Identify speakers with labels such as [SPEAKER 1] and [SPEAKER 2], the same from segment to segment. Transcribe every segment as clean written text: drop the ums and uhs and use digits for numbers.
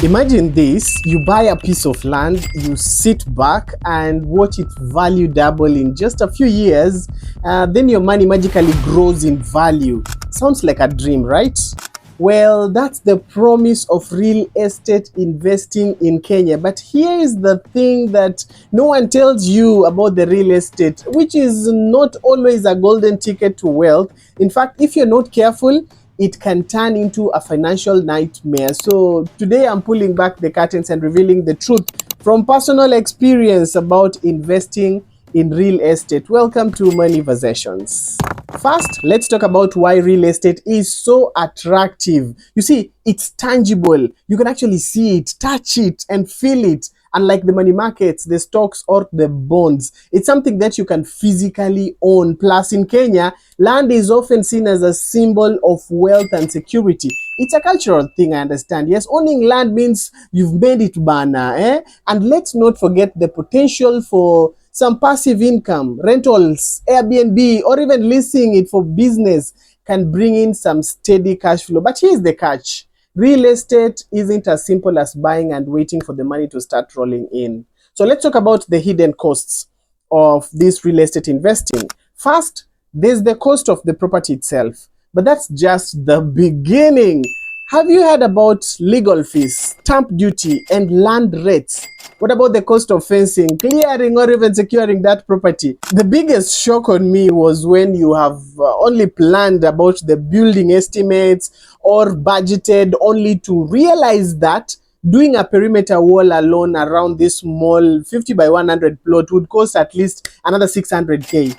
[SPEAKER 1] Imagine this, you buy a piece of land, you sit back and watch its value double in just a few years, then your money magically grows in value. Sounds like a dream, right? Well, that's the promise of real estate investing in Kenya. But here is the thing that no one tells you about the real estate, which is not always a golden ticket to wealth. In fact, if you're not careful, it can turn into a financial nightmare. So today I'm pulling back the curtains and revealing the truth from personal experience about investing in real estate. Welcome to Money Conversations. First, let's talk about why real estate is so attractive. You see, it's tangible. You can actually see it, touch it, and feel it. Unlike the money markets, the stocks, or the bonds, it's something that you can physically own. Plus, in Kenya, land is often seen as a symbol of wealth and security. It's a cultural thing, I understand. Yes, owning land means you've made it banner. And let's not forget the potential for some passive income, rentals, Airbnb, or even leasing it for business can bring in some steady cash flow. But here's the catch. Real estate isn't as simple as buying and waiting for the money to start rolling in. So let's talk about the hidden costs of this real estate investing. First, there's the cost of the property itself, but that's just the beginning. Have you heard about legal fees, stamp duty, and land rates? What about the cost of fencing, clearing, or even securing that property? The biggest shock on me was when you have only planned about the building estimates or budgeted only to realize that doing a perimeter wall alone around this small 50 by 100 plot would cost at least another 600K.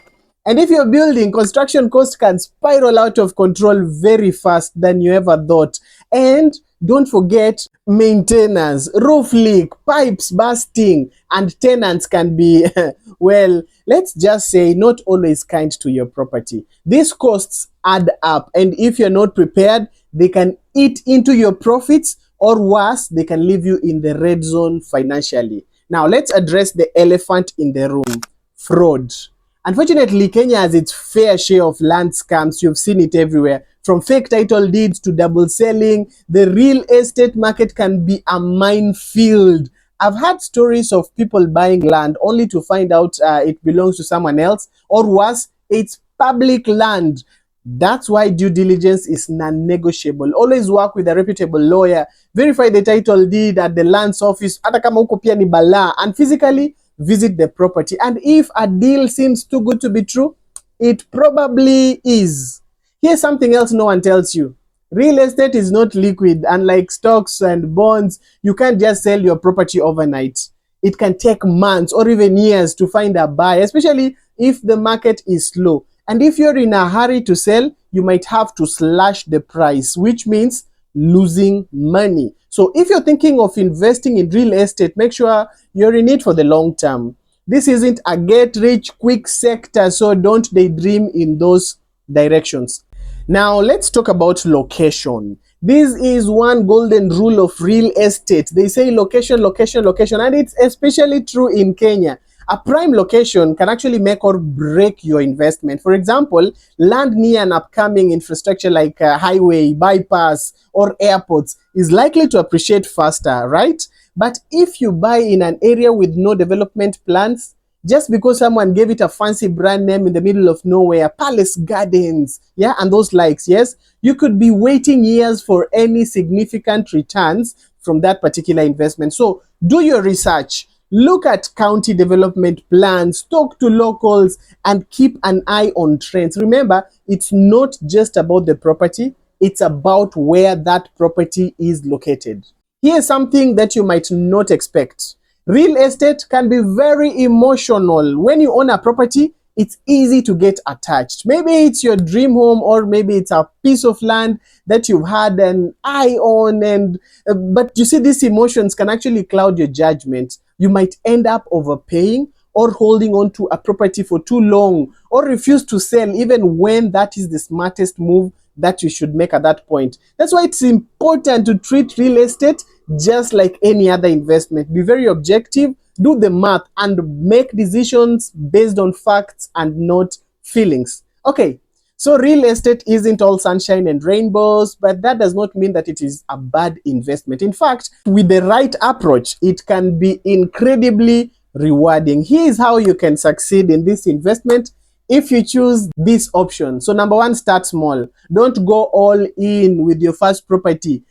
[SPEAKER 1] And if you're building, construction costs can spiral out of control very fast than you ever thought. And don't forget maintenance, roof leak, pipes bursting, and tenants can be, well, let's just say not always kind to your property. These costs add up, and if you're not prepared, they can eat into your profits, or worse, they can leave you in the red zone financially. Now, let's address the elephant in the room: fraud. Unfortunately, Kenya has its fair share of land scams. You've seen it everywhere. From fake title deeds to double selling, the real estate market can be a minefield. I've had stories of people buying land only to find out it belongs to someone else, or worse, it's public land. That's why due diligence is non-negotiable. Always work with a reputable lawyer. Verify the title deed at the land's office, hata kama huko pia ni balaa, and physically visit the property. And if a deal seems too good to be true, it probably is. Here's something else no one tells you. Real estate is not liquid. Unlike stocks and bonds, you can't just sell your property overnight. It can take months or even years to find a buyer, especially if the market is slow. And if you're in a hurry to sell, you might have to slash the price, which means losing money. So if you're thinking of investing in real estate, make sure you're in it for the long term. This isn't a get rich quick sector, so don't daydream in those directions. Now let's talk about location. This is one golden rule of real estate. They say location, location, location, and it's especially true in Kenya. A prime location can actually make or break your investment. For example, land near an upcoming infrastructure like a highway, bypass, or airports is likely to appreciate faster, right? But if you buy in an area with no development plans, just because someone gave it a fancy brand name in the middle of nowhere, Palace Gardens, yeah, and those likes, yes, you could be waiting years for any significant returns from that particular investment. So do your research. Look at county development plans, talk to locals, and keep an eye on trends. Remember, it's not just about the property, it's about where that property is located. Here's something that you might not expect. Real estate can be very emotional. When you own a property, it's easy to get attached. Maybe it's your dream home, or maybe it's a piece of land that you've had an eye on, and but you see, these emotions can actually cloud your judgment. You might end up overpaying or holding on to a property for too long, or refuse to sell even when that is the smartest move that you should make at that point. That's why it's important to treat real estate just like any other investment. Be very objective, do the math, and make decisions based on facts and not feelings. Okay, So real estate isn't all sunshine and rainbows, but that does not mean that it is a bad investment. In fact, with the right approach, it can be incredibly rewarding. Here's how you can succeed in this investment if you choose this option. So number one, start small. Don't go all in with your first property.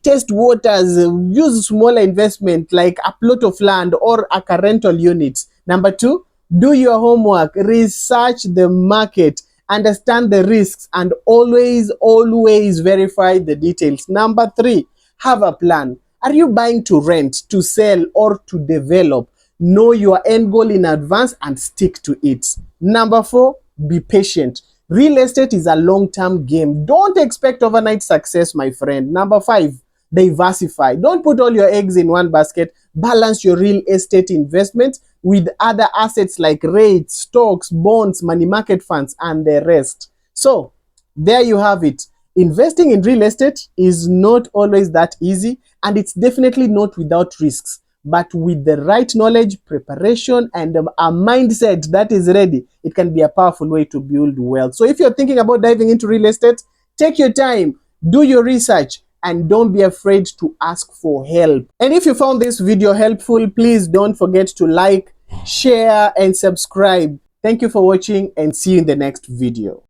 [SPEAKER 1] Test waters, use smaller investment like a plot of land or a rental unit. Number two, do your homework, research the market, understand the risks, and always verify the details. Number three, have a plan. Are you buying to rent, to sell, or to develop? Know your end goal in advance and stick to it. Number four, be patient. Real estate is a long-term game. Don't expect overnight success, my friend. Number five, diversify. Don't put all your eggs in one basket. Balance your real estate investments with other assets like rates, stocks, bonds, money market funds, and the rest. So, there you have it. Investing in real estate is not always that easy, and it's definitely not without risks. But with the right knowledge, preparation, and a mindset that is ready, it can be a powerful way to build wealth. So if you're thinking about diving into real estate, take your time, do your research, and don't be afraid to ask for help. And if you found this video helpful, please don't forget to like, share, and subscribe. Thank you for watching, and see you in the next video.